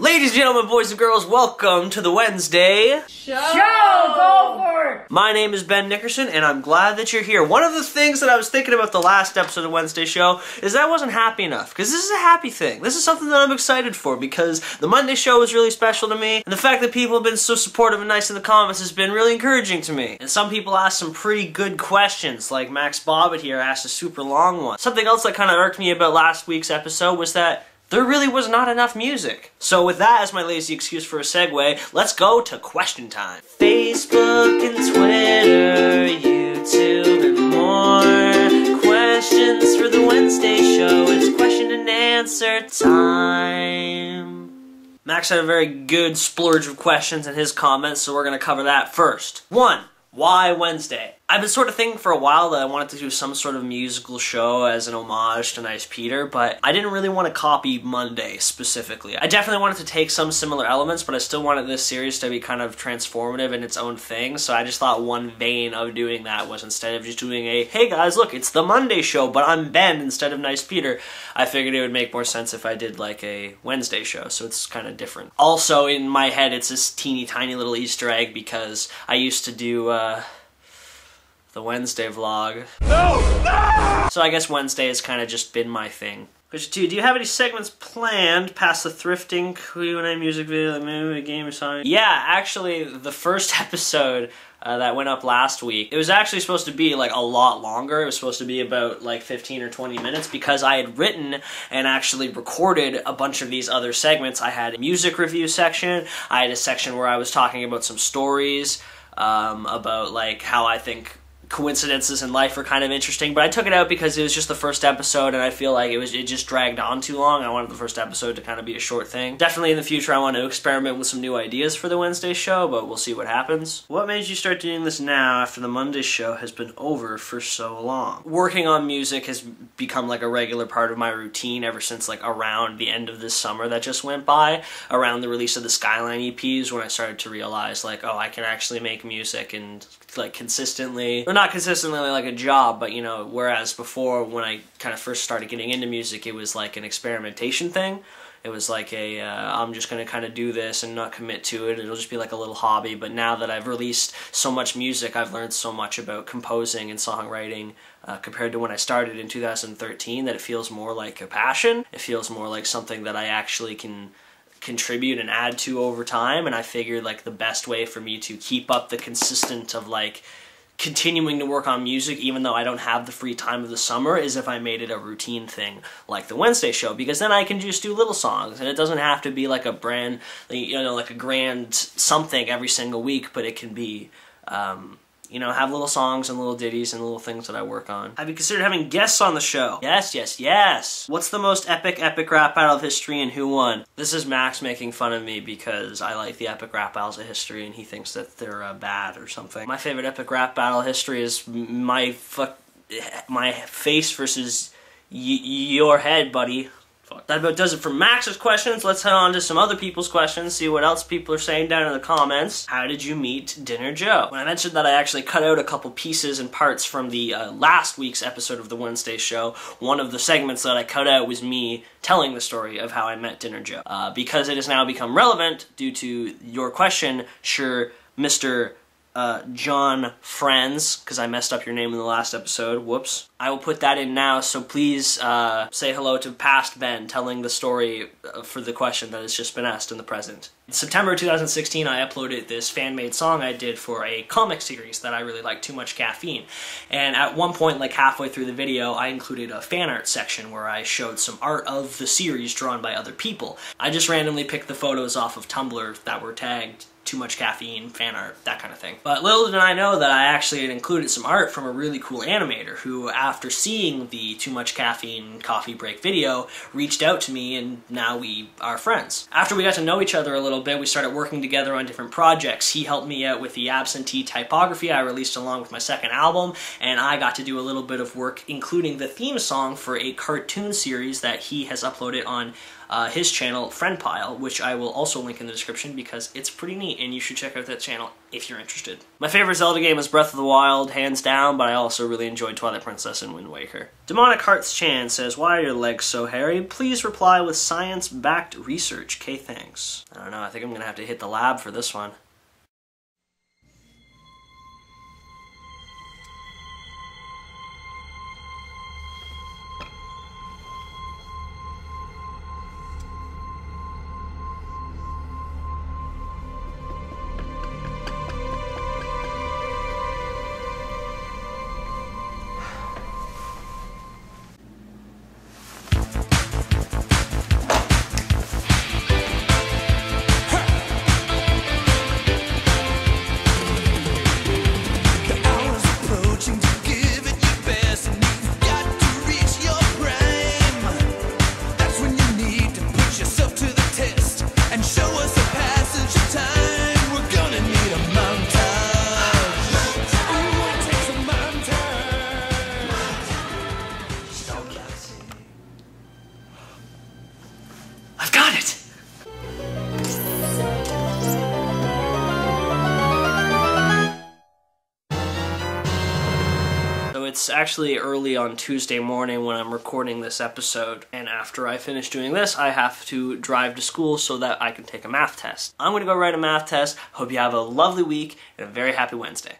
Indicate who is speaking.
Speaker 1: Ladies and gentlemen, boys and girls, welcome to the Wednesday
Speaker 2: Show! Go for it!
Speaker 1: My name is Benickerson, and I'm glad that you're here. One of the things that I was thinking about the last episode of Wednesday Show is that I wasn't happy enough, because this is a happy thing. This is something that I'm excited for, because the Monday show was really special to me, and the fact that people have been so supportive and nice in the comments has been really encouraging to me. And some people asked some pretty good questions, like Max Bobbitt here asked a super long one. Something else that kind of irked me about last week's episode was that there really was not enough music. So with that as my lazy excuse for a segue, let's go to question time. Facebook and Twitter, YouTube and more. Questions for the Wednesday show. It's question and answer time. Max had a very good splurge of questions in his comments, so we're going to cover that first. 1. Why Wednesday? I've been sort of thinking for a while that I wanted to do some sort of musical show as an homage to Nice Peter, but I didn't really want to copy Monday specifically. I definitely wanted to take some similar elements, but I still wanted this series to be kind of transformative in its own thing, so I just thought one vein of doing that was instead of just doing a, hey guys, look, it's the Monday show, but I'm Ben instead of Nice Peter, I figured it would make more sense if I did like a Wednesday show, so it's kind of different. Also, in my head, it's this teeny tiny little Easter egg because I used to do, the Wednesday vlog. No! So I guess Wednesday has kind of just been my thing. Question 2, do you have any segments planned past the thrifting, Q&A, music video, movie, game, or song? Yeah, actually, the first episode that went up last week, it was actually supposed to be like a lot longer. It was supposed to be about like 15 or 20 minutes because I had written and actually recorded a bunch of these other segments. I had a music review section, I had a section where I was talking about some stories, about like how I think coincidences in life are kind of interesting, but I took it out because it was just the first episode and I feel like it just dragged on too long. I wanted the first episode to kind of be a short thing. Definitely in the future I want to experiment with some new ideas for the Wednesday show, but we'll see what happens. What made you start doing this now after the Monday show has been over for so long? Working on music has become like a regular part of my routine ever since like around the end of this summer that just went by, around the release of the Skyline EPs, when I started to realize like, oh, I can actually make music and like consistently, or not consistently like a job, but you know, whereas before when I kind of first started getting into music, it was like an experimentation thing. It was like a, I'm just going to kind of do this and not commit to it. It'll just be like a little hobby. But now that I've released so much music, I've learned so much about composing and songwriting compared to when I started in 2013 that it feels more like a passion. It feels more like something that I actually can contribute and add to over time, and I figured like the best way for me to keep up the consistent of like continuing to work on music even though I don't have the free time of the summer is if I made it a routine thing like the Wednesday show, because then I can just do little songs and it doesn't have to be like a brand, you know, like a grand something every single week, but it can be you know, have little songs and little ditties and little things that I work on. Have you considered having guests on the show? Yes, yes, yes! What's the most epic rap battle of history and who won? This is Max making fun of me because I like the epic rap battles of history and he thinks that they're bad or something. My favorite epic rap battle of history is my face versus your head, buddy. That about does it for Max's questions. Let's head on to some other people's questions, see what else people are saying down in the comments. How did you meet Dinnerjoe? When I mentioned that I actually cut out a couple pieces and parts from the last week's episode of the Wednesday show, one of the segments that I cut out was me telling the story of how I met Dinnerjoe. Because it has now become relevant due to your question, sure, Mr. John Friends, because I messed up your name in the last episode, whoops. I will put that in now, so please say hello to past Ben telling the story for the question that has just been asked in the present. In September 2016, I uploaded this fan-made song I did for a comic series that I really liked, Too Much Caffeine. And at one point, like halfway through the video, I included a fan art section where I showed some art of the series drawn by other people. I just randomly picked the photos off of Tumblr that were tagged Too Much Caffeine, fan art, that kind of thing. But little did I know that I actually had included some art from a really cool animator who, after seeing the Too Much Caffeine coffee break video, reached out to me and now we are friends. After we got to know each other a little bit, we started working together on different projects. He helped me out with the Absentee Typography I released along with my second album, and I got to do a little bit of work including the theme song for a cartoon series that he has uploaded on his channel, Friend Pile, which I will also link in the description because it's pretty neat and you should check out that channel if you're interested. My favorite Zelda game is Breath of the Wild, hands down, but I also really enjoyed Twilight Princess and Wind Waker. Demonic Hearts Chan says, why are your legs so hairy? Please reply with science-backed research. K, thanks. I don't know, I think I'm gonna have to hit the lab for this one. I've got it! So it's actually early on Tuesday morning when I'm recording this episode, and after I finish doing this, I have to drive to school so that I can take a math test. I'm gonna go write a math test. Hope you have a lovely week and a very happy Wednesday.